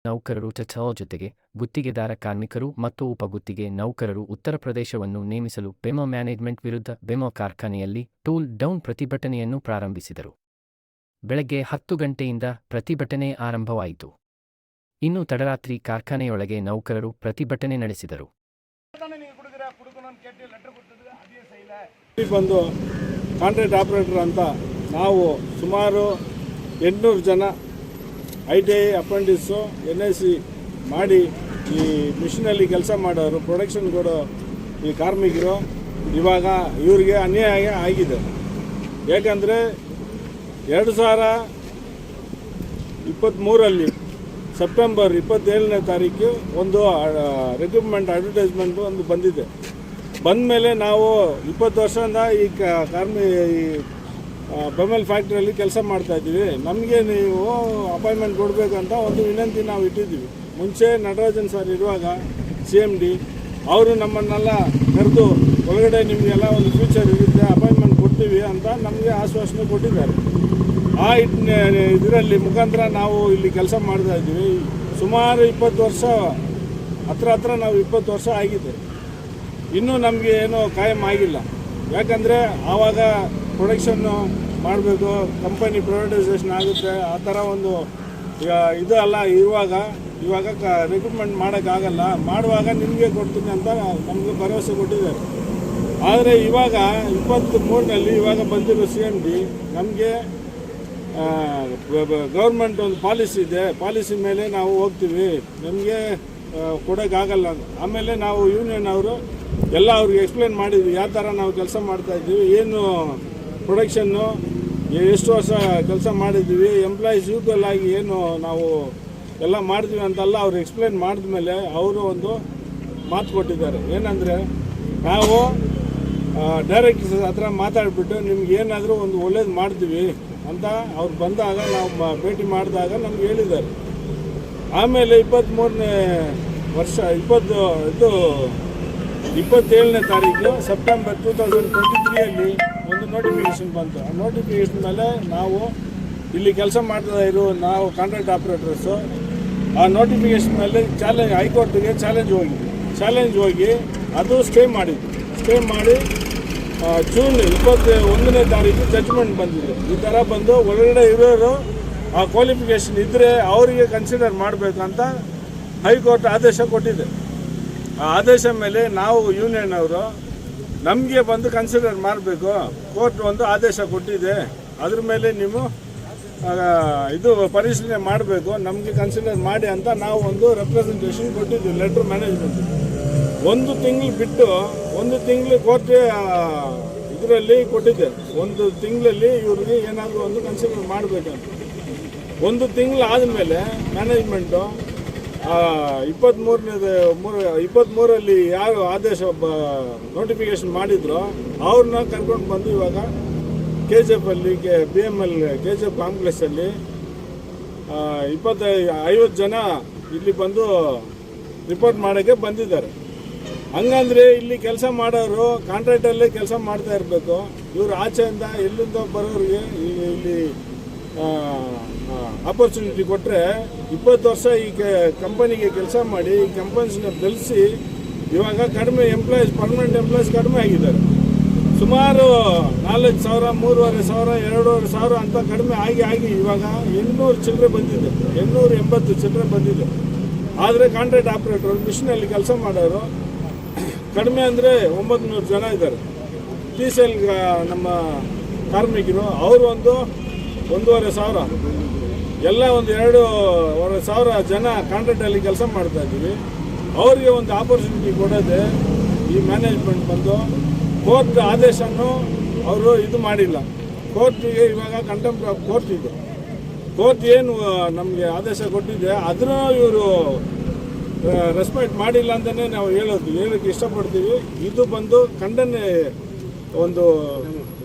ನೌಕರರು ಚಚೋ ಜೊತೆಗೆ ಗುತ್ತಿಗೆದಾರ ಕಾರ್ಮಿಕರು ಮತ್ತು ಉಪಗುತ್ತಿಗೆ ನೌಕರರು ಉತ್ತರ ಪ್ರದೇಶವನ್ನು ನೇಮಿಸಲು ಬೆಮೊ ಮ್ಯಾನೇಜ್ಮೆಂಟ್ ವಿರುದ್ಧ ಬೆಮೊ ಕಾರ್ಖಾನೆಯಲ್ಲಿ ಟೂಲ್ ಡೌನ್ ಪ್ರತಿಭಟನೆಯನ್ನು ಪ್ರಾರಂಭಿಸಿದರು. ಬೆಳಗ್ಗೆ 10 ಗಂಟೆಯಿಂದ ಪ್ರತಿಭಟನೆ ಆರಂಭವಾಯಿತು. ಇನ್ನು ತಡರಾತ್ರಿ ಕಾರ್ಖಾನೆಯೊಳಗೆ ನೌಕರರು ಪ್ರತಿಭಟನೆ ನಡೆಸಿದರು. ಬಂದು ಕಾಂಟ್ರಾಕ್ಟ್ ಆಪರೇಟರ್ ಅಂತ ನಾವು ಸುಮಾರು 800 ಜನ ITI ಅಪ್ರೆಂಟಿಸು NIC ಮಾಡಿ ಈ ಮಿಷಿನಲ್ಲಿ ಕೆಲಸ ಮಾಡೋರು, ಪ್ರೊಡಕ್ಷನ್ ಕೊಡೋ ಈ ಕಾರ್ಮಿಕರು ಇವಾಗ ಇವರಿಗೆ ಅನ್ಯಾಯ ಆಗಿದೆ. ಯಾಕಂದರೆ 2023 ಸೆಪ್ಟೆಂಬರ್ 27ನೇ ತಾರೀಕು ಒಂದು ರಿಕ್ರೂಟ್ಮೆಂಟ್ ಅಡ್ವರ್ಟೈಸ್ಮೆಂಟು ಒಂದು ಬಂದಿದೆ. ಬಂದ ಮೇಲೆ ನಾವು 20 ವರ್ಷದಿಂದ ಈ ಬೆಮೆಲ್ ಫ್ಯಾಕ್ಟ್ರಿಯಲ್ಲಿ ಕೆಲಸ ಮಾಡ್ತಾಯಿದ್ದೀವಿ. ನಮಗೆ ನೀವು ಅಪಾಯಿಂಟ್ಮೆಂಟ್ ಕೊಡಬೇಕಂತ ಒಂದು ವಿನಂತಿ ನಾವು ಇಟ್ಟಿದ್ದೀವಿ. ಮುಂಚೆ ನಟರಾಜನ್ ಸರ್ ಇರುವಾಗ CMD ಅವರು ನಮ್ಮನ್ನೆಲ್ಲ ಕರೆದು ಒಳಗಡೆ ನಿಮಗೆಲ್ಲ ಒಂದು ಫ್ಯೂಚರ್ ಇರುತ್ತೆ, ಅಪಾಯಿಂಟ್ಮೆಂಟ್ ಕೊಡ್ತೀವಿ ಅಂತ ನಮಗೆ ಆಶ್ವಾಸನೆ ಕೊಟ್ಟಿದ್ದಾರೆ. ಆ ಇದರಲ್ಲಿ ಮುಖಾಂತರ ನಾವು ಇಲ್ಲಿ ಕೆಲಸ ಮಾಡ್ತಾಯಿದ್ದೀವಿ. ಸುಮಾರು 20 ವರ್ಷ ಹತ್ರ ನಾವು 20 ವರ್ಷ ಆಗಿದೆ. ಇನ್ನೂ ನಮಗೆ ಏನೂ ಕಾಯಂ ಆಗಿಲ್ಲ. ಯಾಕಂದರೆ ಆವಾಗ ಪ್ರೊಡಕ್ಷನ್ನು ಮಾಡಬೇಕು, ಕಂಪನಿ ಪ್ರೈವೇಟೈಸೇಷನ್ ಆಗುತ್ತೆ, ಆ ಥರ ಒಂದು ಇದು ಅಲ್ಲ. ಇವಾಗ ರಿಕ್ರೂಟ್ಮೆಂಟ್ ಮಾಡೋಕ್ಕಾಗಲ್ಲ, ಮಾಡುವಾಗ ನಿಮಗೆ ಕೊಡ್ತೀನಿ ಅಂತ ನಮಗೆ ಭರವಸೆ ಕೊಟ್ಟಿದ್ದಾರೆ. ಆದರೆ ಇವಾಗ 23ರಲ್ಲಿ ಇವಾಗ ಬಂದಿರೋ CMD ನಮಗೆ ಗೌರ್ಮೆಂಟ್ ಒಂದು ಪಾಲಿಸಿ ಇದೆ, ಪಾಲಿಸಿ ಮೇಲೆ ನಾವು ಹೋಗ್ತೀವಿ, ನಮಗೆ ಕೊಡೋಕ್ಕಾಗಲ್ಲ. ಆಮೇಲೆ ನಾವು ಯೂನಿಯನ್ ಅವರು ಎಲ್ಲ ಅವ್ರಿಗೆ ಎಕ್ಸ್ಪ್ಲೇನ್ ಮಾಡಿದ್ವಿ, ಯಾವ ಥರ ನಾವು ಕೆಲಸ ಮಾಡ್ತಾಯಿದ್ದೀವಿ, ಏನು ಪ್ರೊಡಕ್ಷನ್ನು ಎಷ್ಟು ವರ್ಷ ಕೆಲಸ ಮಾಡಿದ್ದೀವಿ, ಎಂಪ್ಲಾಯೀಸ್ ಯೂತ್ವಲ್ ಆಗಿ ಏನು ನಾವು ಎಲ್ಲ ಮಾಡ್ತೀವಿ ಅಂತೆಲ್ಲ ಅವ್ರು ಎಕ್ಸ್ಪ್ಲೇನ್ ಮಾಡಿದ್ಮೇಲೆ ಅವರು ಒಂದು ಮಾತು ಕೊಟ್ಟಿದ್ದಾರೆ. ಏನಂದರೆ ನಾವು ಡೈರೆಕ್ಟರ್ಸ್ ಹತ್ರ ಮಾತಾಡಿಬಿಟ್ಟು ನಿಮ್ಗೆ ಏನಾದರೂ ಒಂದು ಒಳ್ಳೇದು ಮಾಡ್ತೀವಿ ಅಂತ ಅವ್ರು ಬಂದಾಗ ನಾವು ಭೇಟಿ ಮಾಡಿದಾಗ ನಮ್ಗೆ ಹೇಳಿದ್ದಾರೆ. ಆಮೇಲೆ 23ನೇ ವರ್ಷ 27ನೇ ತಾರೀಕು ಸೆಪ್ಟೆಂಬರ್ 2023ಯಲ್ಲಿ ಒಂದು ನೋಟಿಫಿಕೇಷನ್ ಬಂತು. ಆ ನೋಟಿಫಿಕೇಷನ್ ಮೇಲೆ ನಾವು ಇಲ್ಲಿ ಕೆಲಸ ಮಾಡ್ತಾ ಇರೋ ನಾವು ಕಾಂಟ್ರಾಕ್ಟ್ ಆಪರೇಟರ್ಸು ಆ ನೋಟಿಫಿಕೇಷನ್ ಮೇಲೆ ಹೈಕೋರ್ಟಿಗೆ ಚಾಲೆಂಜ್ ಹೋಗಿ ಅದು ಸ್ಟೇ ಮಾಡಿ ಜೂನ್ 21ನೇ ತಾರೀಕು ಜಡ್ಜ್ಮೆಂಟ್ ಬಂದಿದೆ. ಈ ಥರ ಬಂದು ಒಳಗಡೆ ಇರೋರು ಆ ಕ್ವಾಲಿಫಿಕೇಷನ್ ಇದ್ದರೆ ಅವರಿಗೆ ಕನ್ಸಿಡರ್ ಮಾಡಬೇಕಂತ ಹೈಕೋರ್ಟ್ ಆದೇಶ ಕೊಟ್ಟಿದೆ. ಆ ಆದೇಶ ಮೇಲೆ ನಾವು ಯೂನಿಯನ್ ಅವರು ನಮಗೆ ಬಂದು ಕನ್ಸಿಡರ್ ಮಾಡಬೇಕು, ಕೋರ್ಟ್ ಒಂದು ಆದೇಶ ಕೊಟ್ಟಿದೆ, ಅದ್ರ ಮೇಲೆ ನೀವು ಇದು ಪರಿಶೀಲನೆ ಮಾಡಬೇಕು, ನಮಗೆ ಕನ್ಸಿಡರ್ ಮಾಡಿ ಅಂತ ನಾವು ಒಂದು ರೆಪ್ರೆಸೆಂಟೇಷನ್ ಕೊಟ್ಟಿದ್ವಿ ಲೆಟ್ರ್ ಮ್ಯಾನೇಜ್ಮೆಂಟ್. 1 ತಿಂಗಳು ಬಿಟ್ಟು 1 ತಿಂಗಳು ಕೋರ್ಟ್ ಇದರಲ್ಲಿ ಕೊಟ್ಟಿದ್ದೆ. 1 ತಿಂಗಳಲ್ಲಿ ಇವ್ರಿಗೆ ಏನಾದರೂ ಒಂದು ಕನ್ಸಿಡರ್ ಮಾಡಬೇಕಂತ. 1 ತಿಂಗಳು ಆದಮೇಲೆ ಮ್ಯಾನೇಜ್ಮೆಂಟು 23ರಲ್ಲಿ ಯಾರು ಆದೇಶ ನೋಟಿಫಿಕೇಷನ್ ಮಾಡಿದ್ರು ಅವ್ರನ್ನ ಕರ್ಕೊಂಡು ಬಂದು ಇವಾಗ KGF ಅಲ್ಲಿ BML KGF ಕಾಂಪ್ಲೆಕ್ಸಲ್ಲಿ 50 ಜನ ಇಲ್ಲಿ ಬಂದು ರಿಪೋರ್ಟ್ ಮಾಡೋಕ್ಕೆ ಬಂದಿದ್ದಾರೆ. ಹಂಗಂದರೆ ಇಲ್ಲಿ ಕೆಲಸ ಮಾಡೋರು ಕಾಂಟ್ರಾಕ್ಟಲ್ಲೇ ಕೆಲಸ ಮಾಡ್ತಾ ಇರಬೇಕು. ಇವರು ಆಚೆಯಿಂದ ಎಲ್ಲಿಂದ ಬರೋರಿಗೆ ಇಲ್ಲಿ ಆಪರ್ಚುನಿಟಿ ಕೊಟ್ಟರೆ 20 ವರ್ಷ ಈ ಕಂಪನಿಗೆ ಕೆಲಸ ಮಾಡಿ ಈ ಕಂಪನೀಸ್ನ ಬೆಳೆಸಿ ಇವಾಗ ಕಡಿಮೆ ಎಂಪ್ಲಾಯೀಸ್, ಪರ್ಮನೆಂಟ್ ಎಂಪ್ಲಾಯೀಸ್ ಕಡಿಮೆ ಆಗಿದ್ದಾರೆ. ಸುಮಾರು 4,000, 3,500, 2,500 ಅಂತ ಕಡಿಮೆ ಆಗಿ ಇವಾಗ 800 ಚಿಲ್ಲರೆ ಬಂದಿದೆ, 880 ಚಿಲ್ಲರೆ ಬಂದಿದೆ. ಆದರೆ ಕಾಂಟ್ರಾಕ್ಟ್ ಆಪರೇಟರ್ ಮಿಷಿನಲ್ಲಿ ಕೆಲಸ ಮಾಡೋರು ಕಡಿಮೆ ಅಂದರೆ 900 ಜನ ಇದ್ದಾರೆ. TCL ನಮ್ಮ ಕಾರ್ಮಿಕರು ಅವರು ಒಂದು 1,500, ಎಲ್ಲ ಒಂದು 2,500 ಜನ ಕಾಂಟ್ರಾಕ್ಟಲ್ಲಿ ಕೆಲಸ ಮಾಡ್ತಾ ಇದ್ದೀವಿ. ಅವರಿಗೆ ಒಂದು ಆಪರ್ಚುನಿಟಿ ಕೊಡೋದೆ ಈ ಮ್ಯಾನೇಜ್ಮೆಂಟ್ ಬಂದು ಕೋರ್ಟ್ ಆದೇಶವನ್ನು ಅವರು ಇದು ಮಾಡಿಲ್ಲ. ಕೋರ್ಟಿಗೆ ಇವಾಗ ಕಂಟೆಂಪ್ಟ್ ಆಫ್ ಕೋರ್ಟ್ ಇದೆ. ಕೋರ್ಟ್ ಏನು ನಮಗೆ ಆದೇಶ ಕೊಟ್ಟಿದೆ ಅದನ್ನು ಇವರು ರೆಸ್ಪೆಕ್ಟ್ ಮಾಡಿಲ್ಲ ಅಂತಲೇ ನಾವು ಹೇಳೋಕ್ಕೆ ಇಷ್ಟಪಡ್ತೀವಿ. ಇದು ಬಂದು ಒಂದು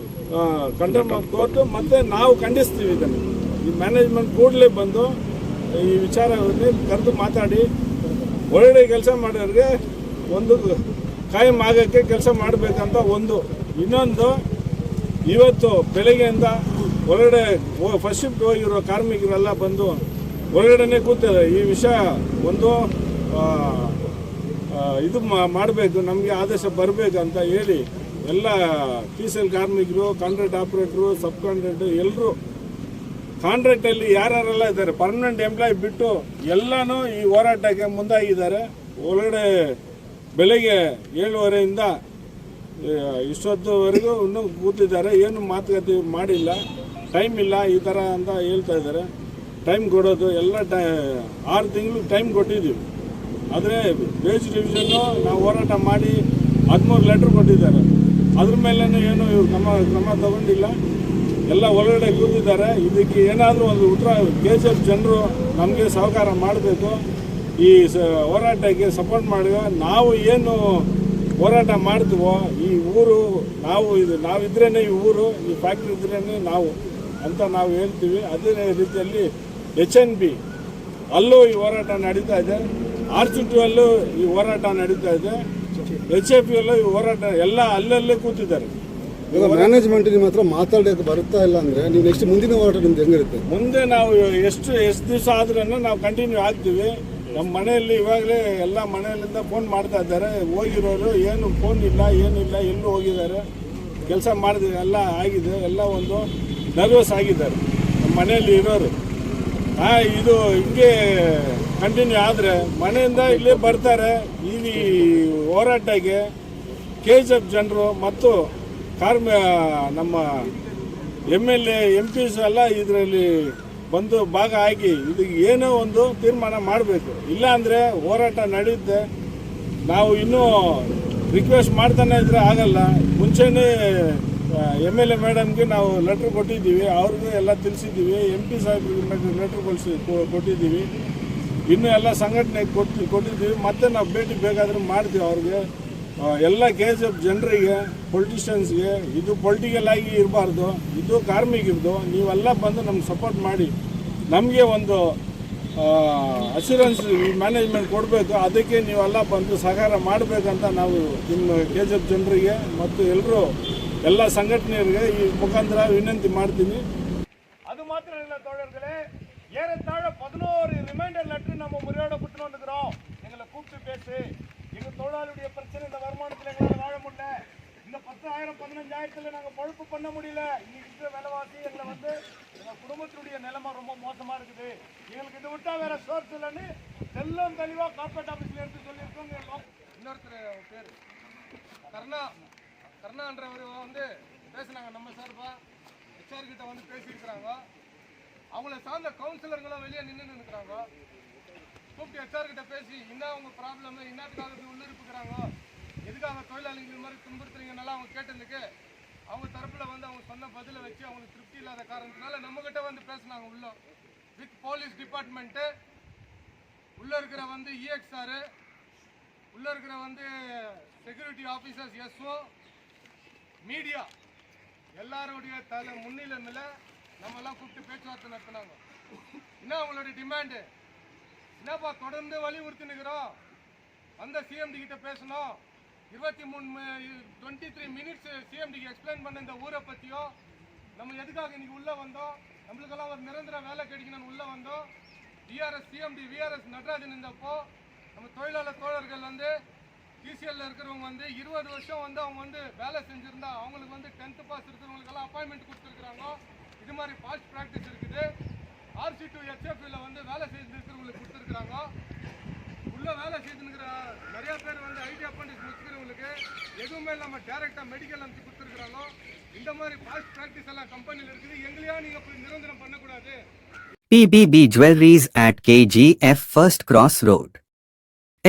ಕಂಟೆಂಪ್ಟ್ ಆಫ್ ಕೋರ್ಟ್ ಮತ್ತು ನಾವು ಖಂಡಿಸ್ತೀವಿ ಇದನ್ನು. ಈ ಮ್ಯಾನೇಜ್ಮೆಂಟ್ ಕೂಡಲೇ ಬಂದು ಈ ವಿಚಾರವನ್ನು ಕರೆದು ಮಾತಾಡಿ ಒಳ್ಳೆ ಕೆಲಸ ಮಾಡೋರಿಗೆ ಒಂದು ಕಾಯಂ ಆಗೋಕ್ಕೆ ಕೆಲಸ ಮಾಡಬೇಕಂತ ಒಂದು. ಇನ್ನೊಂದು, ಇವತ್ತು ಬೆಳಗ್ಗೆಯಿಂದ ಹೊರಗಡೆ ಫಸ್ಟ್ ಶಿಫ್ಟ್ ಹೋಗಿರೋ ಕಾರ್ಮಿಕರೆಲ್ಲ ಬಂದು ಒಳಗಡೆನೆ ಕೂತಿದ್ದಾರೆ. ಈ ವಿಷಯ ಒಂದು ಇದು ಮಾಡಬೇಕು, ನಮಗೆ ಆದೇಶ ಬರಬೇಕು ಅಂತ ಹೇಳಿ ಎಲ್ಲ TCL ಕಾರ್ಮಿಕರು, ಕಾಂಟ್ರಾಕ್ಟ್ ಆಪರೇಟ್ರು, ಸಬ್ ಕಾಂಟ್ರಾಕ್ಟ್ ಎಲ್ಲರೂ ಕಾಂಟ್ರಾಕ್ಟಲ್ಲಿ ಯಾರ್ಯಾರೆಲ್ಲ ಇದ್ದಾರೆ ಪರ್ಮನೆಂಟ್ ಎಂಪ್ಲಾಯ್ ಬಿಟ್ಟು ಎಲ್ಲನೂ ಈ ಹೋರಾಟಕ್ಕೆ ಮುಂದಾಗಿದ್ದಾರೆ. ಒಳಗಡೆ ಬೆಳಗ್ಗೆ 7:30ಯಿಂದ ಇಷ್ಟೊತ್ತುವರೆಗೂ ಇನ್ನೂ ಕೂತಿದ್ದಾರೆ. ಏನು ಮಾತುಕತೆ ಮಾಡಿಲ್ಲ, ಟೈಮ್ ಇಲ್ಲ ಈ ಥರ ಅಂತ ಹೇಳ್ತಾ ಇದ್ದಾರೆ. ಟೈಮ್ ಕೊಡೋದು ಎಲ್ಲ 6 ತಿಂಗಳು ಟೈಮ್ ಕೊಟ್ಟಿದ್ದೀವಿ. ಆದರೆ ವೇಜ್ ಡಿವಿಷನ್ನು ನಾವು ಹೋರಾಟ ಮಾಡಿ 13 ಲೆಟ್ರ್ ಕೊಟ್ಟಿದ್ದಾರೆ. ಅದ್ರ ಮೇಲೇ ಏನು ಇವ್ರು ಕ್ರಮ ತಗೊಂಡಿಲ್ಲ. ಎಲ್ಲ ಒಳಗಡೆ ಕೂತಿದ್ದಾರೆ. ಇದಕ್ಕೆ ಏನಾದರೂ ಒಂದು ಉತ್ತರ KGF ಜನರು ನಮಗೆ ಸಹಕಾರ ಮಾಡಬೇಕು. ಈ ಹೋರಾಟಕ್ಕೆ ಸಪೋರ್ಟ್ ಮಾಡುವ. ನಾವು ಏನು ಹೋರಾಟ ಮಾಡ್ತೀವೋ ಈ ಊರು ನಾವಿದ್ರೇ ಈ ಊರು, ಈ ಫ್ಯಾಕ್ಟ್ರಿ ಇದ್ರೇ ನಾವು ಅಂತ ನಾವು ಹೇಳ್ತೀವಿ. ಅದೇ ರೀತಿಯಲ್ಲಿ HNB ಅಲ್ಲೂ ಈ ಹೋರಾಟ ನಡೀತಾ ಇದೆ, RCT ಅಲ್ಲೂ ಈ ಹೋರಾಟ ನಡೀತಾ ಇದೆ, HFP ಅಲ್ಲೂ ಈ ಹೋರಾಟ ಎಲ್ಲ ಅಲ್ಲಲ್ಲೇ ಕೂತಿದ್ದಾರೆ. ಈಗ ಮ್ಯಾನೇಜ್ಮೆಂಟ್ ನಿಮ್ಮ ಹತ್ರ ಮಾತಾಡೋಕೆ ಬರುತ್ತಾ ಇಲ್ಲ ಅಂದರೆ ನೀವು ನೆಕ್ಸ್ಟ್ ಮುಂದಿನ ಹೋರಾಟ ನಿಮ್ದು ಹೆಂಗಿರುತ್ತೆ? ಮುಂದೆ ನಾವು ಎಷ್ಟು ದಿವಸ ಆದ್ರೂ ನಾವು ಕಂಟಿನ್ಯೂ ಆಗ್ತೀವಿ. ನಮ್ಮ ಮನೆಯಲ್ಲಿ ಇವಾಗಲೇ ಎಲ್ಲ ಮನೆಯಲ್ಲಿಂದ ಫೋನ್ ಮಾಡ್ತಾ ಇದ್ದಾರೆ. ಹೋಗಿರೋರು ಏನು ಫೋನ್ ಇಲ್ಲ, ಏನಿಲ್ಲ, ಎಲ್ಲೂ ಹೋಗಿದ್ದಾರೆ, ಕೆಲಸ ಮಾಡಿದ್ರೆ ಎಲ್ಲ ಆಗಿದೆ, ಎಲ್ಲ ಒಂದು ನರ್ವಸ್ ಆಗಿದ್ದಾರೆ ನಮ್ಮ ಮನೆಯಲ್ಲಿ ಇರೋರು. ಇದು ಹಿಂಗೆ ಕಂಟಿನ್ಯೂ ಆದರೆ ಮನೆಯಿಂದ ಇಲ್ಲೇ ಬರ್ತಾರೆ. ಈ ಹೋರಾಟಕ್ಕೆ KGF ಜನರು ಮತ್ತು ನಮ್ಮ MLA MPs ಎಲ್ಲ ಇದರಲ್ಲಿ ಬಂದು ಭಾಗ ಆಗಿ ಇದಕ್ಕೆ ಏನೋ ಒಂದು ತೀರ್ಮಾನ ಮಾಡಬೇಕು. ಇಲ್ಲಾಂದರೆ ಹೋರಾಟ ನಡೆಯುತ್ತೆ. ನಾವು ಇನ್ನೂ ರಿಕ್ವೆಸ್ಟ್ ಮಾಡ್ತಾನೆ ಇದ್ರೆ ಆಗಲ್ಲ. ಮುಂಚೆನೇ MLA ಮೇಡಮ್ಗೆ ನಾವು ಲೆಟ್ರ್ ಕೊಟ್ಟಿದ್ದೀವಿ, ಅವ್ರಿಗೂ ಎಲ್ಲ ತಿಳಿಸಿದ್ದೀವಿ. MP ಸಾಹೇಬ್ರಿಗೆ ಲೆಟ್ರ್ ಕೊಟ್ಟಿದ್ದೀವಿ. ಇನ್ನೂ ಎಲ್ಲ ಸಂಘಟನೆಗೆ ಕೊಟ್ಟಿದ್ದೀವಿ. ಮತ್ತೆ ನಾವು ಭೇಟಿ ಬೇಕಾದರೂ ಮಾಡ್ತೀವಿ ಅವ್ರಿಗೆ. ಎಲ್ಲ KGF ಜನರಿಗೆ, ಪೊಲಿಟಿಷಿಯನ್ಸ್ಗೆ ಇದು ಪೊಲಿಟಿಕಲ್ ಆಗಿ ಇರಬಾರ್ದು, ಇದು ಕಾರ್ಮಿಕರದು. ನೀವೆಲ್ಲ ಬಂದು ನಮ್ಗೆ ಸಪೋರ್ಟ್ ಮಾಡಿ ನಮಗೆ ಒಂದು ಅಶ್ಯೂರೆನ್ಸ್ ಈ ಮ್ಯಾನೇಜ್ಮೆಂಟ್ ಕೊಡಬೇಕು. ಅದಕ್ಕೆ ನೀವೆಲ್ಲ ಬಂದು ಸಹಕಾರ ಮಾಡಬೇಕಂತ ನಾವು ನಿಮ್ಮ KGF ಜನರಿಗೆ ಮತ್ತು ಎಲ್ಲರೂ ಎಲ್ಲ ಸಂಘಟನೆಯರಿಗೆ ಈ ಮುಖಾಂತರ ವಿನಂತಿ ಮಾಡ್ತೀನಿ. அது மாத்திரம் இல்லை தோழர்களே, ஏறத்தாழ 11 ரிமைண்டர் லெட்டர் நம்ம முறையோட கொடுத்துட்டு வந்துக்கிறோம். எங்களை கூப்பிட்டு பேசி எங்கள் தொழிலாளியுடைய பிரச்சனை, இந்த வருமானத்தில் எங்களால் வாழ முடியல, இந்த 10,000 15,000 நாங்கள் பொழப்பு பண்ண முடியல, இன்னைக்கு இருக்கிற விலைவாசி எங்களை எங்கள் குடும்பத்தினுடைய நிலைமை ரொம்ப மோசமாக இருக்குது, எங்களுக்கு இதை விட்டால் வேற சோர்ஸ் இல்லைன்னு எல்லாம் தெளிவாக கார்பரேட் ஆஃபீஸில் எடுத்து சொல்லியிருக்கோங்க. இன்னொருத்தர் பேர் கருணான்றவர் பேசுனாங்க. நம்ம சார்பா HR கிட்ட பேசியிருக்கிறாங்க. அவங்கள சார்ந்த கவுன்சிலர்களும் வெளியே நின்று இருக்கிறாங்க. கூப்பிட்டு HR கிட்ட பேசி என்ன அவங்க ப்ராப்ளம், என்னத்துக்காக இப்படி உள்ளிருப்புக்கிறாங்க, எதுக்காக தொழிலாளிகள் மாதிரி துன்புறுத்துறீங்க நல்லா அவங்க கேட்டதுக்கு அவங்க தரப்பில் அவங்க சொன்ன பதிலை வச்சு அவங்களுக்கு திருப்தி இல்லாத காரணத்தினால நம்மகிட்ட பேசினாங்க. உள்ள வித் போலீஸ் டிபார்ட்மெண்ட்டு, உள்ளே இருக்கிற EXR, உள்ளே இருக்கிற செக்யூரிட்டி ஆஃபீஸர்ஸ், SO, மீடியா எல்லாருடைய முன்னிலைமையில் நம்மெல்லாம் கூப்பிட்டு பேச்சுவார்த்தை நடத்தினாங்க. என்ன அவங்களுடைய டிமாண்டு என்னப்பா, தொடர்ந்து வலியுறுத்தி நிற்கிறோம். CMD கிட்ட பேசணும். 23 மினிட்ஸ் CMDக்கு எக்ஸ்பிளைன் பண்ண இந்த ஊரை பற்றியும், நம்ம எதுக்காக இன்னைக்கு உள்ளே வந்தோம், நம்மளுக்கெல்லாம் ஒரு நிரந்தர வேலை கிடைக்கணும்னு உள்ளே வந்தோம். VRS CMD VRS நடராஜன் இருந்தப்போ நம்ம தொழிலாளர் தோழர்கள் TCL இருக்கிறவங்க 20 வருஷம் அவங்க வேலை செஞ்சுருந்தா அவங்களுக்கு 10th பாஸ் இருக்கிறவங்களுக்கெல்லாம் அப்பாயின்மெண்ட் கொடுத்துருக்குறாங்க. இது மாதிரி பாஸ்ட் ப்ராக்டிஸ் இருக்குது. RC2 HFL வேலை செய்துருக்கிறவங்களுக்கு கொடுத்துருக்குறாங்க. உள்ள வேலை செய்துருக்கிற நிறையா பேர் ஐடி அப்பாயின்மெண்ட் முடிச்சுக்கிறவங்களுக்கு எதுவுமே இல்லாமல் டேரெக்டாக மெடிக்கல் அமைச்சு கொடுத்துருக்குறாங்க. இந்த மாதிரி பாஸ்ட் ப்ராக்டிஸ் எல்லாம் கம்பெனியில் இருக்குது. எங்களையா நீங்கள் இப்படி நிரந்தரம் பண்ணக்கூடாது. PBB Jewelries at KGF First Cross Road.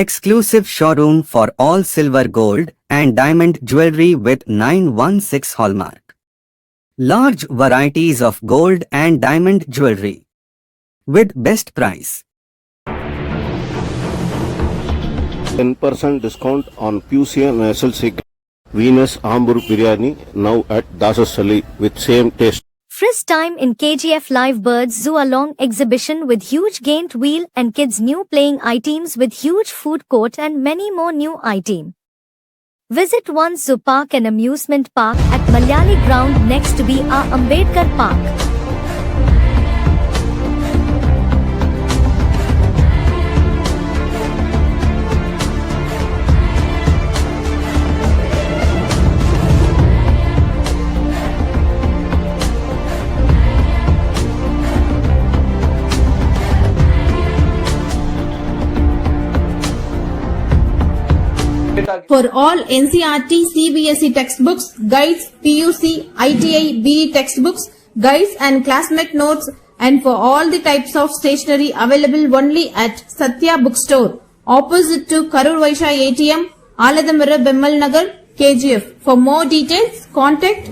Exclusive showroom for all silver, gold and diamond jewelry with 916 hallmark. Large varieties of gold and diamond jewelry with best price. 10% discount on Pusian SLC Venus Ambur Biryani now at Dasasali with same taste. Frisk time in KGF Live Birds Zoo along exhibition with huge gained wheel and kids new playing items with huge food court and many more new items. Visit one zoo park and amusement park at Malayali ground next to B.R. Ambedkar Park. For all NCERT, CBSE textbooks, guides, PUC, ITI, BE textbooks, guides and classmate notes, and for all the types of stationery available only at Satya Bookstore, opposite to Karur Vaishya ATM, Aladamara Bemmal Nagar, KGF. For more details, contact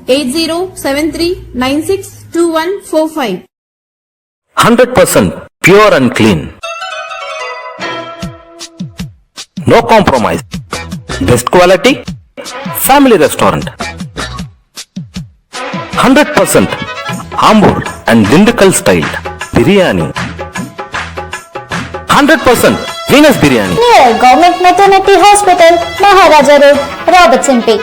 8073962145. 100% pure and clean. No compromise. Best quality. Family restaurant. 100% Ambur and Dindukal style biryani. 100% Venus biryani. Near Government Maternity Hospital, Maharaja Road, Robertson Peak.